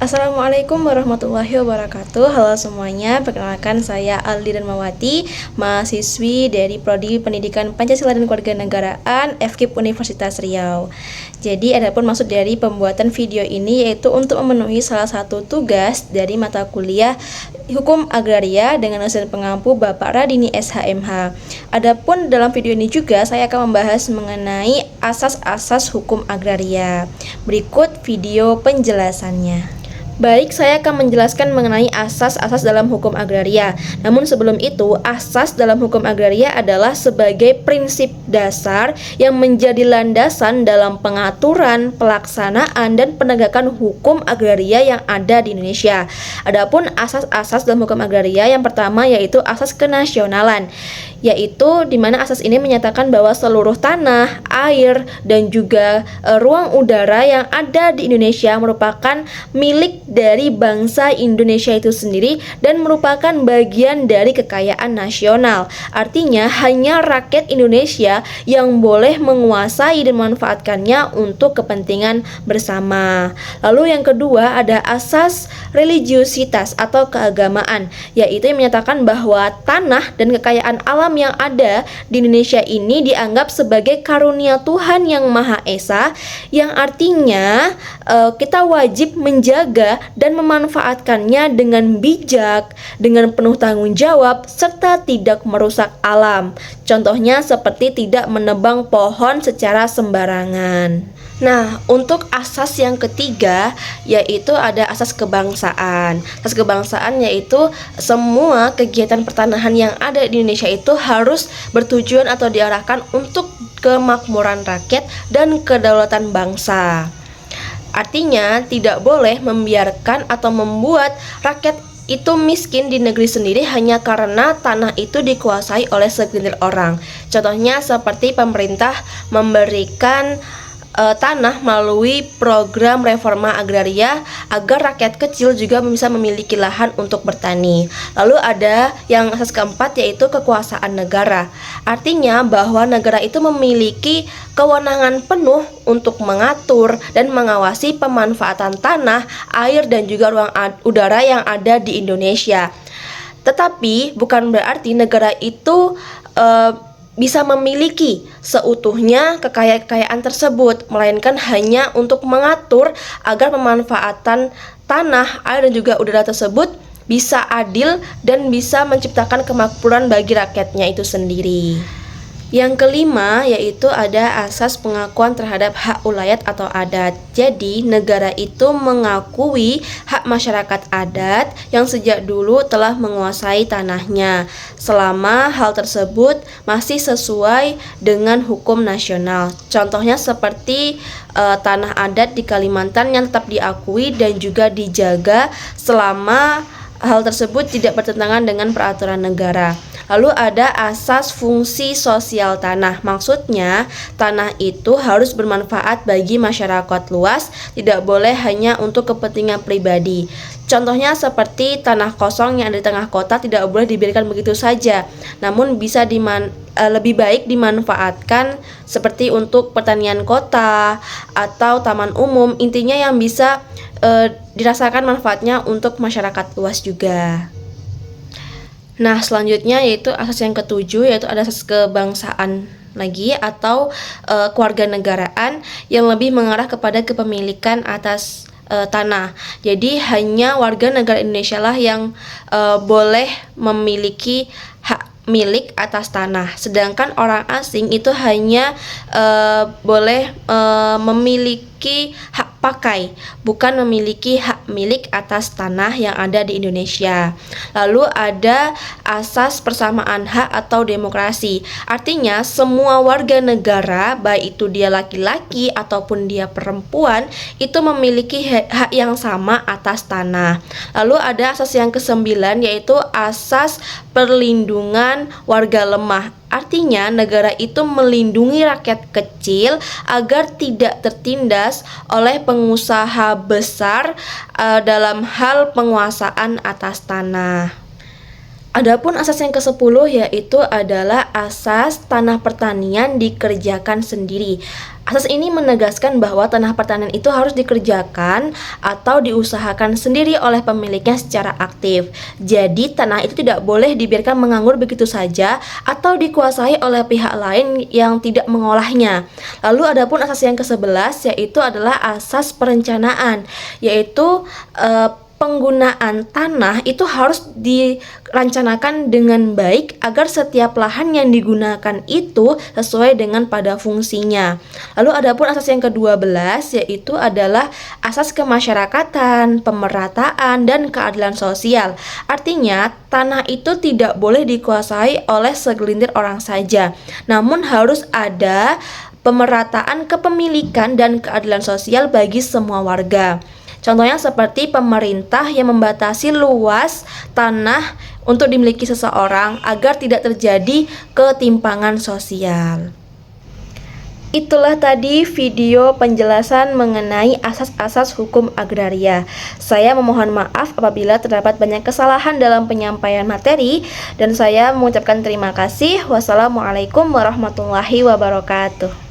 Assalamualaikum warahmatullahi wabarakatuh. Halo semuanya, perkenalkan saya Aldi Darmawati, mahasiswi dari Prodi Pendidikan Pancasila dan Kewarganegaraan FKIP Universitas Riau. Jadi adapun maksud dari pembuatan video ini yaitu untuk memenuhi salah satu tugas dari mata kuliah Hukum Agraria dengan dosen pengampu Bapak Radini SHMH. Adapun dalam video ini juga saya akan membahas mengenai asas-asas hukum agraria. Berikut video penjelasannya. Baik, saya akan menjelaskan mengenai asas-asas dalam hukum agraria. Namun sebelum itu, asas dalam hukum agraria adalah sebagai prinsip dasar yang menjadi landasan dalam pengaturan, pelaksanaan, dan penegakan hukum agraria yang ada di Indonesia. Adapun asas-asas dalam hukum agraria yang pertama yaitu asas kenasionalan, yaitu di mana asas ini menyatakan bahwa seluruh tanah, air, dan juga ruang udara yang ada di Indonesia merupakan milik dari bangsa Indonesia itu sendiri dan merupakan bagian dari kekayaan nasional. Artinya hanya rakyat Indonesia yang boleh menguasai dan memanfaatkannya untuk kepentingan bersama. Lalu yang kedua ada asas religiusitas atau keagamaan, yaitu yang menyatakan bahwa tanah dan kekayaan alam yang ada di Indonesia ini dianggap sebagai karunia Tuhan yang Maha Esa, yang artinya kita wajib menjaga dan memanfaatkannya dengan bijak, dengan penuh tanggung jawab, serta tidak merusak alam. Contohnya seperti tidak menebang pohon secara sembarangan. Nah, untuk asas yang ketiga yaitu ada asas kebangsaan. Asas kebangsaan yaitu semua kegiatan pertanahan yang ada di Indonesia itu harus bertujuan atau diarahkan untuk kemakmuran rakyat dan kedaulatan bangsa. Artinya tidak boleh membiarkan atau membuat rakyat itu miskin di negeri sendiri hanya karena tanah itu dikuasai oleh segelintir orang. Contohnya seperti pemerintah memberikan tanah melalui program reforma agraria agar rakyat kecil juga bisa memiliki lahan untuk bertani. Lalu ada yang asas keempat yaitu kekuasaan negara. Artinya bahwa negara itu memiliki kewenangan penuh untuk mengatur dan mengawasi pemanfaatan tanah, air, dan juga ruang udara yang ada di Indonesia. Tetapi bukan berarti negara itu bisa memiliki seutuhnya kekayaan tersebut, melainkan hanya untuk mengatur agar pemanfaatan tanah, air, dan juga udara tersebut bisa adil dan bisa menciptakan kemakmuran bagi rakyatnya itu sendiri. Yang kelima yaitu ada asas pengakuan terhadap hak ulayat atau adat. Jadi negara itu mengakui hak masyarakat adat yang sejak dulu telah menguasai tanahnya selama hal tersebut masih sesuai dengan hukum nasional. Contohnya seperti tanah adat di Kalimantan yang tetap diakui dan juga dijaga selama hal tersebut tidak bertentangan dengan peraturan negara. Lalu ada asas fungsi sosial tanah. Maksudnya, tanah itu harus bermanfaat bagi masyarakat luas, tidak boleh hanya untuk kepentingan pribadi. Contohnya seperti tanah kosong yang ada di tengah kota tidak boleh dibiarkan begitu saja, namun bisa lebih baik dimanfaatkan seperti untuk pertanian kota atau taman umum. Intinya yang bisa dirasakan manfaatnya untuk masyarakat luas juga. Nah, selanjutnya yaitu asas yang ketujuh, yaitu ada asas kebangsaan lagi atau kewarganegaraan yang lebih mengarah kepada kepemilikan atas tanah. Jadi hanya warga negara Indonesia lah yang boleh memiliki hak milik atas tanah, sedangkan orang asing itu hanya boleh memiliki hak pakai, bukan memiliki hak milik atas tanah yang ada di Indonesia. Lalu ada asas persamaan hak atau demokrasi. Artinya semua warga negara, baik itu dia laki-laki ataupun dia perempuan, itu memiliki hak yang sama atas tanah. Lalu ada asas yang ke-9 yaitu asas perlindungan warga lemah. Artinya negara itu melindungi rakyat kecil agar tidak tertindas oleh pengusaha besar dalam hal penguasaan atas tanah. Adapun asas yang ke-10 yaitu adalah asas tanah pertanian dikerjakan sendiri. Asas ini menegaskan bahwa tanah pertanian itu harus dikerjakan atau diusahakan sendiri oleh pemiliknya secara aktif. Jadi tanah itu tidak boleh dibiarkan menganggur begitu saja atau dikuasai oleh pihak lain yang tidak mengolahnya. Lalu adapun asas yang ke-11 yaitu adalah asas perencanaan, yaitu penggunaan tanah itu harus direncanakan dengan baik agar setiap lahan yang digunakan itu sesuai dengan pada fungsinya. Lalu adapun asas yang ke-12 yaitu adalah asas kemasyarakatan, pemerataan, dan keadilan sosial. Artinya, tanah itu tidak boleh dikuasai oleh segelintir orang saja, namun harus ada pemerataan kepemilikan dan keadilan sosial bagi semua warga. Contohnya seperti pemerintah yang membatasi luas tanah untuk dimiliki seseorang agar tidak terjadi ketimpangan sosial. Itulah tadi video penjelasan mengenai asas-asas hukum agraria. Saya memohon maaf apabila terdapat banyak kesalahan dalam penyampaian materi, dan saya mengucapkan terima kasih. Wassalamualaikum warahmatullahi wabarakatuh.